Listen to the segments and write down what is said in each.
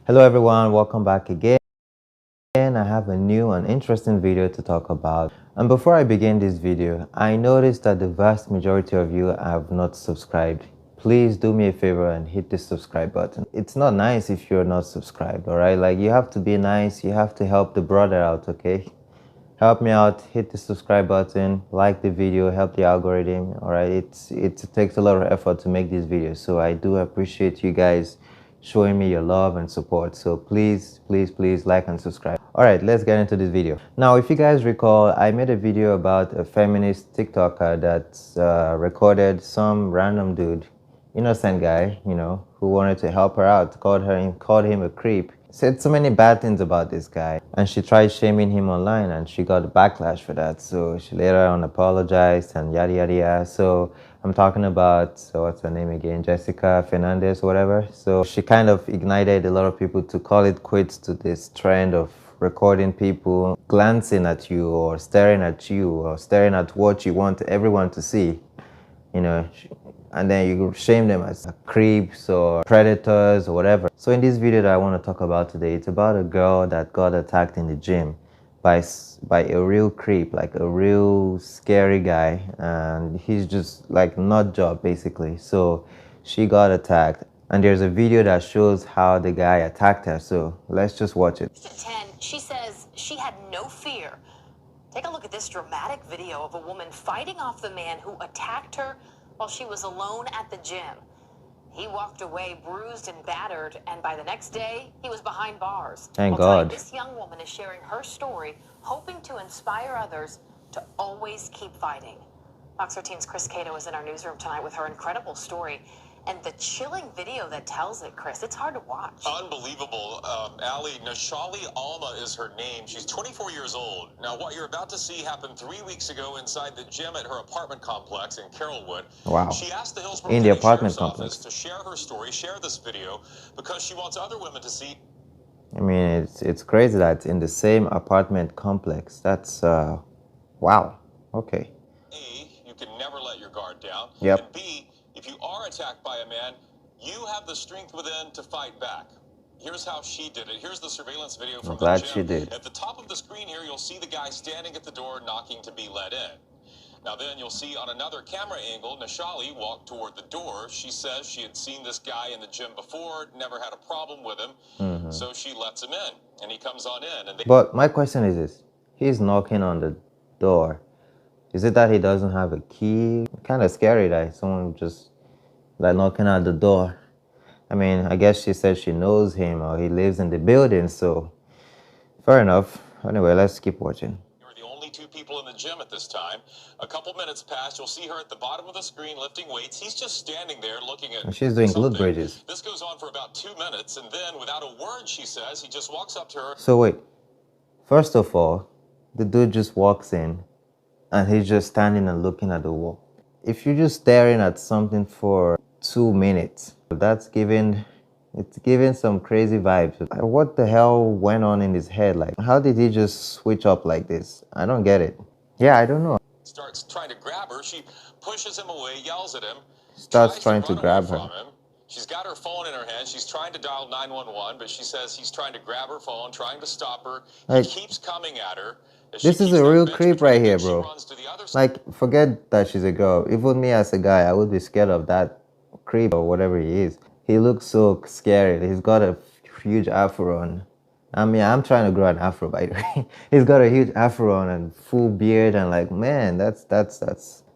Hello everyone, welcome back again. I have a new and interesting video to talk about. And before I begin this video, I noticed that the vast majority of you have not subscribed. Please do me a favor and hit the subscribe button. It's not nice if you're not subscribed, alright? Like, you have to be nice, you have to help the brother out, okay? Help me out, hit the subscribe button, like the video, help the algorithm, alright? It takes a lot of effort to make these videos, so I do appreciate you guys showing me your love and support. So please like and subscribe. Alright, let's get into this video. Now, if you guys recall, I made a video about a feminist TikToker that recorded some random dude, innocent guy, you know, who wanted to help her out, called him a creep, said so many bad things about this guy, and she tried shaming him online, and she got a backlash for that. So she later on apologized and yada yada yada. So I'm talking about, so what's her name again, Jessica Fernandez, whatever. So she kind of ignited a lot of people to call it quits to this trend of recording people glancing at you or staring at what you want everyone to see, you know, and then you shame them as creeps or predators or whatever. So in this video that I want to talk about today, it's about a girl that got attacked in the gym by a real creep, like a real scary guy, and he's just like nut job basically. So she got attacked, and there's a video that shows how the guy attacked her. So let's just watch it. At 10, she says she had no fear. Take a look at this dramatic video of a woman fighting off the man who attacked her while she was alone at the gym. He walked away bruised and battered, and by the next day, he was behind bars. Thank God. This young woman is sharing her story, hoping to inspire others to always keep fighting. Fox 13's Chris Cato is in our newsroom tonight with her incredible story. And the chilling video that tells it, Chris, it's hard to watch. Unbelievable. Ali, Nashali Alma is her name. She's 24 years old. Now, what you're about to see happened 3 weeks ago inside the gym at her apartment complex in Carrollwood. Wow. She asked the Hillsborough in the County apartment Sheriff's complex Office to share her story, share this video, because she wants other women to see. I mean, it's crazy that it's in the same apartment complex. That's, wow. Okay. A, you can never let your guard down. Yep. And B, if you are attacked by a man, you have the strength within to fight back. Here's how she did it. Here's the surveillance video from the gym. I'm glad she did. At the top of the screen here, you'll see the guy standing at the door knocking to be let in. Now then, you'll see on another camera angle, Nashali walked toward the door. She says she had seen this guy in the gym before, never had a problem with him, so she lets him in, and he comes on in. And but my question is this. He's knocking on the door. Is it that he doesn't have a key? Kind of scary that someone just like knocking at the door. I mean, I guess she said she knows him or he lives in the building, so fair enough. Anyway, let's keep watching. You're the only two people in the gym at this time. A couple minutes pass, you'll see her at the bottom of the screen lifting weights. He's just standing there looking at and she's doing something. glute bridges. This goes on for about 2 minutes, and then without a word, she says, he just walks up to her. So wait, first of all, the dude just walks in and he's just standing and looking at the wall. If you're just staring at something for 2 minutes, it's giving some crazy vibes. Like, what the hell went on in his head? Like, how did he just switch up like this? I don't get it. Yeah, I don't know. Starts trying to grab her. She pushes him away, yells at him. Starts trying to grab her. She's got her phone in her hand. She's trying to dial 911, but she says he's trying to grab her phone, trying to stop her. Like, he keeps coming at her. This is a real creep right here, bro. Like, forget that she's a girl. Even me as a guy, I would be scared of that creep or whatever he is. He looks so scary. He's got a huge afro on. I mean, I'm trying to grow an afro, by the way. He's got a huge afro on and full beard, and like, man, that's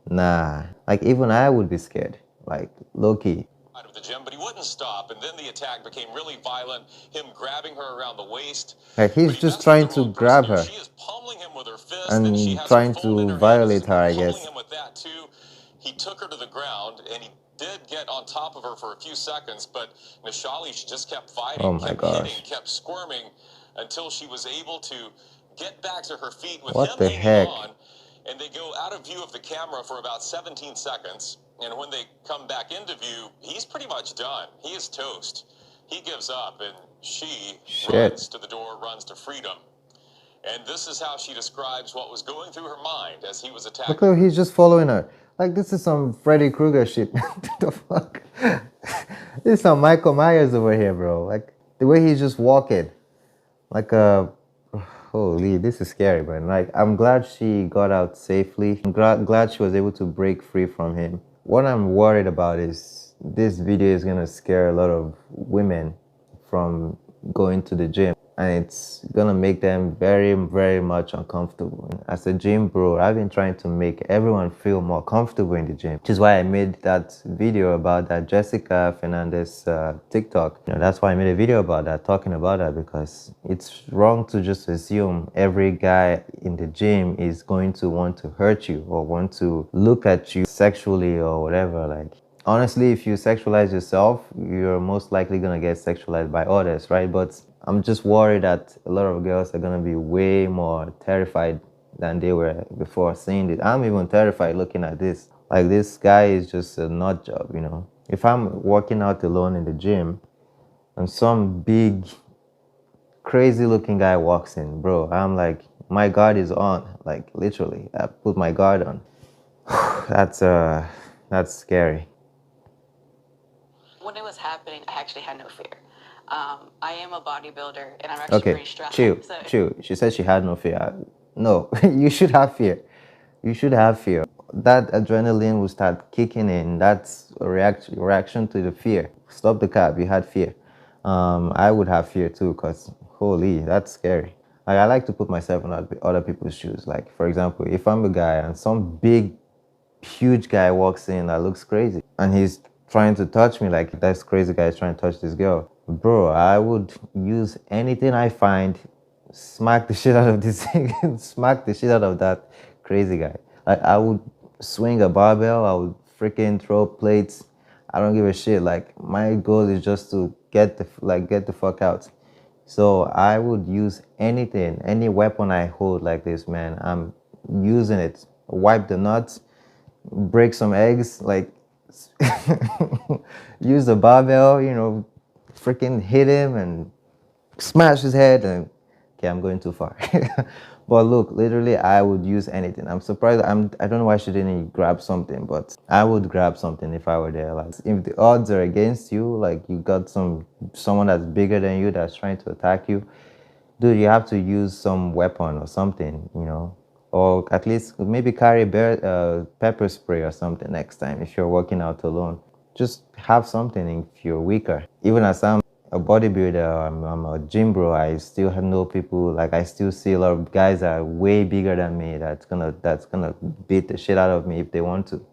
nah. Like, even I would be scared, like, low-key. Out of the gym, but he wouldn't stop, and then the attack became really violent, him grabbing her around the waist. Like, he's just trying to grab her. She is pummeling him with her fist, and she has trying her phone in to her violate hand, her, I pummeling guess. him with that too. He took her to the ground, and he did get on top of her for a few seconds, but Nashali, she just kept fighting, oh my kept gosh. hitting, kept squirming until she was able to get back to her feet with what him the hanging heck? on. And they go out of view of the camera for about 17 seconds. And when they come back into view, he's pretty much done. He is toast. He gives up, and she runs to the door, runs to freedom. And this is how she describes what was going through her mind as he was attacked. Look, he's just following her. Like, this is some Freddy Krueger shit. What the fuck? This is some Michael Myers over here, bro. Like, The way he's just walking, like a holy, this is scary, man. Like, I'm glad she got out safely. I'm glad she was able to break free from him. What I'm worried about is this video is gonna scare a lot of women from going to the gym, and it's gonna make them very, very much uncomfortable. As a gym bro, I've been trying to make everyone feel more comfortable in the gym, which is why I made that video about that Jessica Fernandez TikTok. That's why I made a video about that, talking about that, because it's wrong to just assume every guy in the gym is going to want to hurt you or want to look at you sexually or whatever. Like, honestly, if you sexualize yourself, you're most likely gonna get sexualized by others, right? But I'm just worried that a lot of girls are gonna be way more terrified than they were before seeing it. I'm even terrified looking at this. Like, this guy is just a nut job, If I'm working out alone in the gym and some big, crazy looking guy walks in, bro, I'm like, my guard is on. Like, literally, I put my guard on. That's scary. When it was happening, I actually had no fear. I am a bodybuilder, and I'm actually pretty strong. Chill. She said she had no fear. No, you should have fear. You should have fear. That adrenaline will start kicking in. That's a reaction to the fear. Stop the cap. You had fear. I would have fear too, because holy, that's scary. Like, I like to put myself in other people's shoes. Like, for example, if I'm a guy and some big, huge guy walks in that looks crazy and he's trying to touch me, like this crazy guy is trying to touch this girl, bro, I would use anything I find, smack the shit out of this thing, smack the shit out of that crazy guy. Like, I would swing a barbell, I would freaking throw plates. I don't give a shit. Like, my goal is just to get the fuck out. So I would use anything, any weapon I hold like this, man. I'm using it. Wipe the nuts, break some eggs, like use the barbell, freaking hit him and smash his head. And okay, I'm going too far. But look, literally, I would use anything. I'm surprised. I don't know why she didn't grab something, but I would grab something if I were there. Like, if the odds are against you, like you got someone that's bigger than you that's trying to attack you, dude, you have to use some weapon or something, or at least maybe carry pepper spray or something next time if you're working out alone. Just have something if you're weaker. Even as I'm a bodybuilder, I'm a gym bro, I still know people, like I still see a lot of guys that are way bigger than me that's gonna beat the shit out of me if they want to.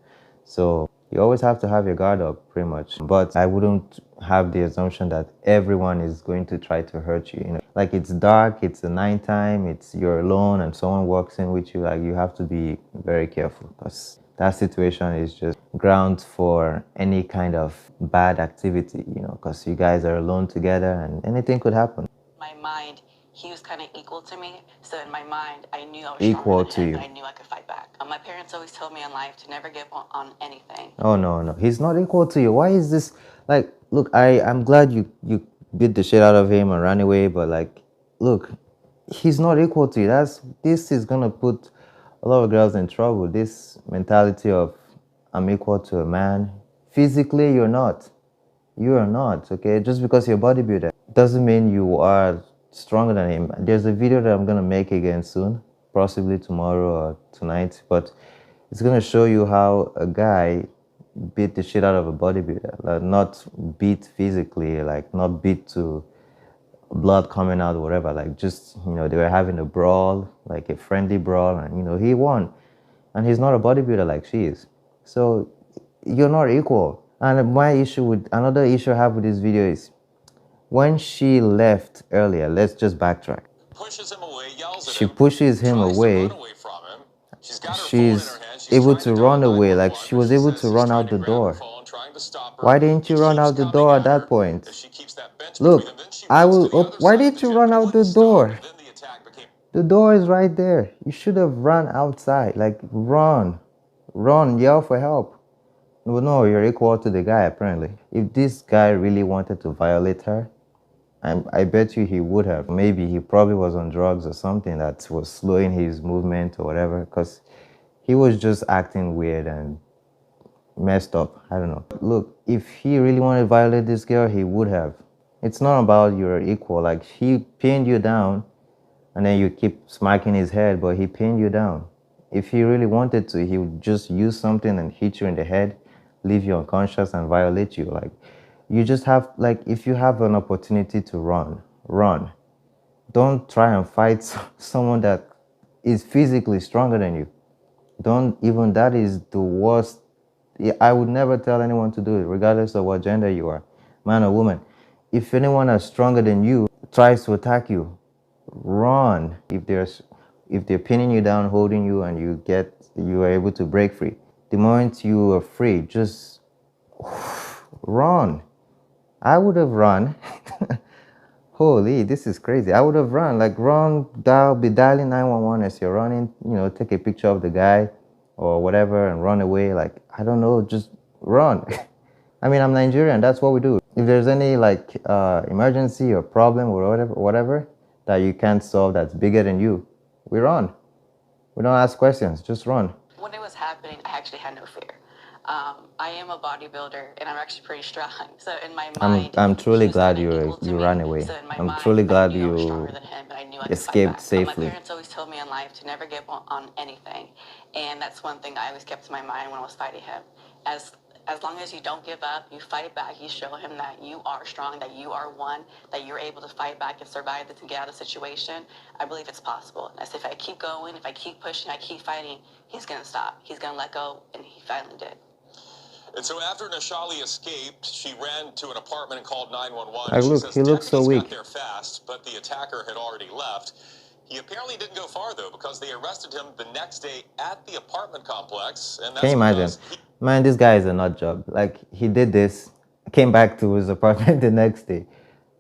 So you always have to have your guard up, pretty much. But I wouldn't have the assumption that everyone is going to try to hurt you. Like, it's dark, it's the nighttime, you're alone, and someone walks in with you. Like, you have to be very careful, because that situation is just ground for any kind of bad activity. Because you guys are alone together, and anything could happen. My mind, he was kind of equal to me. So in my mind, I knew I was equal stronger to than him, you. and I knew I could fight back. My parents always told me in life to never give up on anything. Oh, no. He's not equal to you. Why is this? Like, look, I'm glad you beat the shit out of him and ran away, but like, look, he's not equal to you. This is gonna put a lot of girls in trouble. This mentality of I'm equal to a man. Physically, you're not. You are not, okay? Just because you're a bodybuilder doesn't mean you are stronger than him. There's a video that I'm gonna make again soon, possibly tomorrow or tonight, but it's gonna show you how a guy beat the shit out of a bodybuilder. Like, not beat physically, like not beat to blood coming out or whatever. Like, just, they were having a brawl, like a friendly brawl, and he won. And he's not a bodybuilder like she is. So you're not equal. And another issue I have with this video is when she left earlier, let's just backtrack. Pushes him away, yells at She him, pushes him tries to away. run away from him. She's got her phone in She's her hand. She's able trying to dial run away. Like, 911, she was but able says to he's run trying out the to grab her door. phone, trying to stop her. Why didn't you He run keeps out the coming door at her. that point? If she keeps that bench between them, Look, then she runs to the other why side of didn't the you gym. run He out the wouldn't stop. door? Then the attack became... The door is right there. You should have run outside. Like, run, yell for help. Well, no, you're equal to the guy, apparently. If this guy really wanted to violate her, I bet you he would have. Maybe he probably was on drugs or something that was slowing his movement or whatever, because he was just acting weird and messed up. I don't know. Look, if he really wanted to violate this girl, he would have. It's not about you're equal. Like, he pinned you down and then you keep smacking his head, but he pinned you down. If he really wanted to, he would just use something and hit you in the head, leave you unconscious and violate you. Like, you just have, like, if you have an opportunity to run, run. Don't try and fight someone that is physically stronger than you. Don't even, that is the worst. I would never tell anyone to do it, regardless of what gender you are, man or woman. If anyone is stronger than you tries to attack you, run. If they're pinning you down, holding you, and you are able to break free, the moment you are free, just run. I would have run. Holy, this is crazy. I would have run, like, be dialing 911 as you're running, take a picture of the guy or whatever and run away. Like, I don't know, just run. I mean, I'm Nigerian, that's what we do. If there's any, like, emergency or problem or whatever that you can't solve that's bigger than you, we run. We don't ask questions, just run. When it was happening, I actually had no fear. I am a bodybuilder, and I'm actually pretty strong. So in my mind, I'm truly glad you ran me. away. So in my I'm mind, truly glad I knew I was you stronger than him, and I knew I could escaped fight back. safely. My parents always told me in life to never give up on anything, and that's one thing I always kept in my mind when I was fighting him. As long as you don't give up, you fight back, you show him that you are strong, that you are one, that you're able to fight back and survive to get out of the situation, I believe it's possible. As if I keep going, if I keep pushing, I keep fighting, he's going to stop. He's going to let go, and he finally did. And so after Nashali escaped, she ran to an apartment and called 911. Like, look, he looks so weak. Got there fast, but the attacker had already left. He apparently didn't go far, though, because they arrested him the next day at the apartment complex. And that's Can you imagine? Man, this guy is a nut job. Like, he did this, came back to his apartment the next day.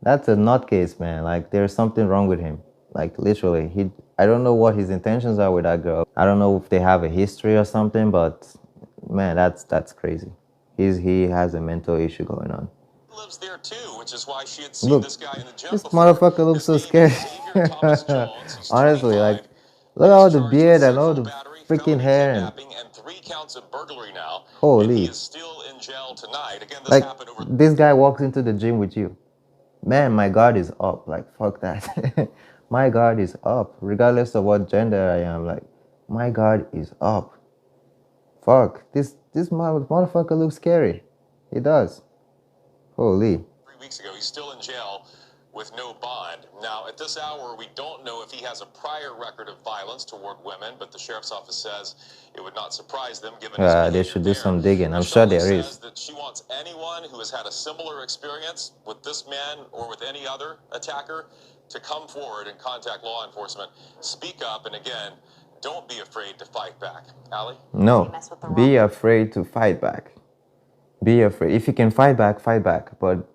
That's a nutcase, man. Like, there's something wrong with him. Like, literally, I don't know what his intentions are with that girl. I don't know if they have a history or something, but man, that's crazy. He has a mental issue going on. Lives there too, which is why she had seen this guy in the gym this before. motherfucker looks so scary. Honestly, like, look at all the beard and all the freaking hair and 3 counts of burglary now. Holy. He is still in jail tonight. Again, this like, happened over. This guy walks into the gym with you. Man, my guard is up. Like, fuck that. My guard is up, regardless of what gender I am. Like, my guard is up. Fuck, this motherfucker looks scary. He does. Holy. 3 weeks ago, he's still in jail with no bond. Now, at this hour, we don't know if he has a prior record of violence toward women, but the sheriff's office says it would not surprise them given his behavior. They should do some digging. I'm sure there is. Says that she wants anyone who has had a similar experience with this man or with any other attacker to come forward and contact law enforcement. Speak up, and again, don't be afraid to fight back. Allie? No, be afraid to fight back. Be afraid. If you can fight back, fight back. But,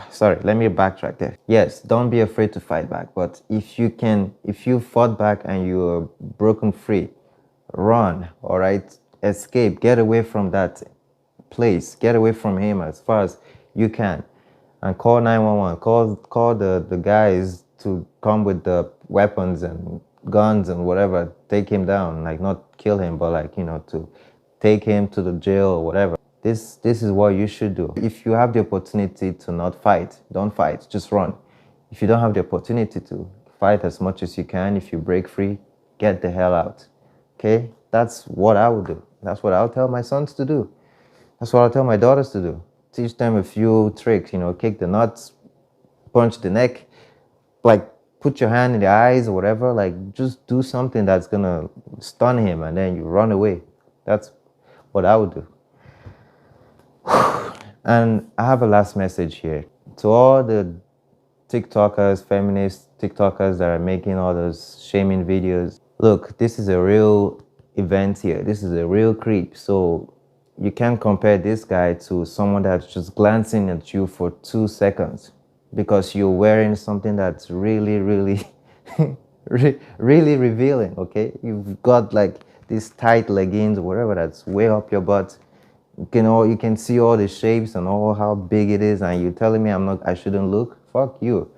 sorry, let me backtrack there. Yes, don't be afraid to fight back. But if you fought back and you're broken free, run, all right? Escape, get away from that place. Get away from him as far as you can. And call 911. Call the guys to come with the weapons and guns and whatever. Take him down. Like, not kill him, but, like, to take him to the jail or whatever. This is what you should do. If you have the opportunity to not fight, don't fight. Just run. If you don't have the opportunity to, fight as much as you can. If you break free, get the hell out. Okay? That's what I would do. That's what I'll tell my sons to do. That's what I'll tell my daughters to do. Teach them a few tricks, kick the nuts, punch the neck, like, put your hand in the eyes or whatever. Like, just do something that's gonna stun him and then you run away. That's what I would do. And I have a last message here to all the TikTokers, feminist TikTokers that are making all those shaming videos. Look, this is a real event here. This is a real creep. So you can't compare this guy to someone that's just glancing at you for 2 seconds because you're wearing something that's really, really, really revealing, okay? You've got, like, these tight leggings or whatever that's way up your butt. You can see all the shapes and all how big it is, and you're telling me I shouldn't look? Fuck you.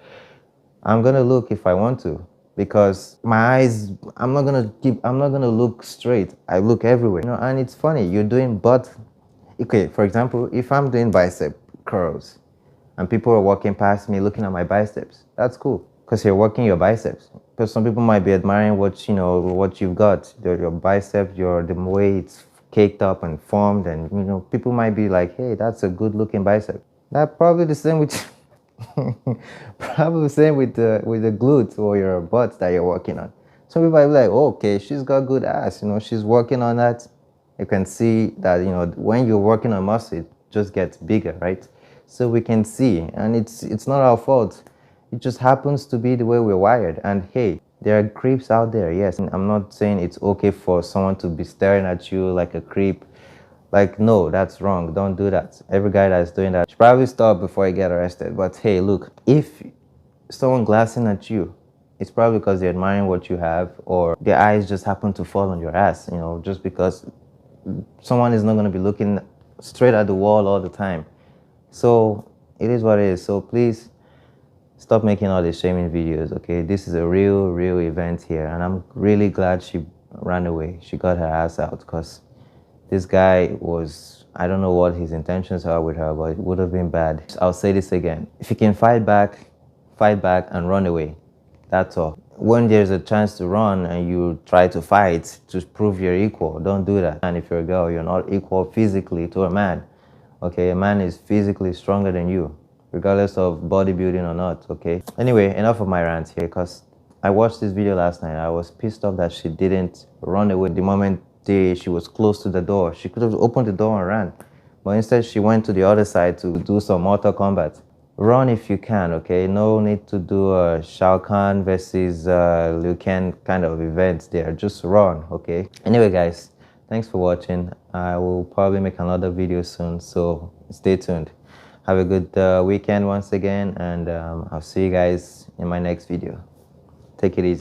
I'm gonna look if I want to, because my eyes, I'm not gonna look straight. I look everywhere. And it's funny, you're doing butt. Okay, for example, if I'm doing bicep curls, and people are walking past me looking at my biceps. That's cool because you're working your biceps. Because some people might be admiring what what you've got, your biceps, the way it's caked up and formed, and people might be like, hey, that's a good looking bicep. That probably the same with probably the same with the glutes or your butt that you're working on. Some people might be like, oh, okay, she's got good ass, she's working on that. You can see that when you're working on muscle, it just gets bigger, right? So we can see, and it's not our fault. It just happens to be the way we're wired. And hey, there are creeps out there, yes. And I'm not saying it's okay for someone to be staring at you like a creep. Like, no, that's wrong. Don't do that. Every guy that's doing that should probably stop before he get arrested. But hey, look, if someone glancing at you, it's probably because they're admiring what you have, or their eyes just happen to fall on your ass, just because someone is not going to be looking straight at the wall all the time. So it is what it is. So please stop making all these shaming videos, okay? This is a real event here, and I'm really glad she ran away. She got her ass out, because this guy was, I don't know what his intentions are with her, but it would have been bad. I'll say this again. If you can fight back and run away. That's all. When there's a chance to run and you try to fight to prove you're equal, don't do that. And if you're a girl, you're not equal physically to a man. Okay, a man is physically stronger than you, regardless of bodybuilding or not, okay? Anyway, enough of my rant here, because I watched this video last night. I was pissed off that she didn't run away the moment she was close to the door. She could have opened the door and ran. But instead, she went to the other side to do some Mortal Kombat. Run if you can, okay? No need to do a Shao Kahn versus Liu Kang kind of event there. Just run, okay? Anyway, guys, thanks for watching. I will probably make another video soon, so stay tuned. Have a good weekend once again, and I'll see you guys in my next video. Take it easy.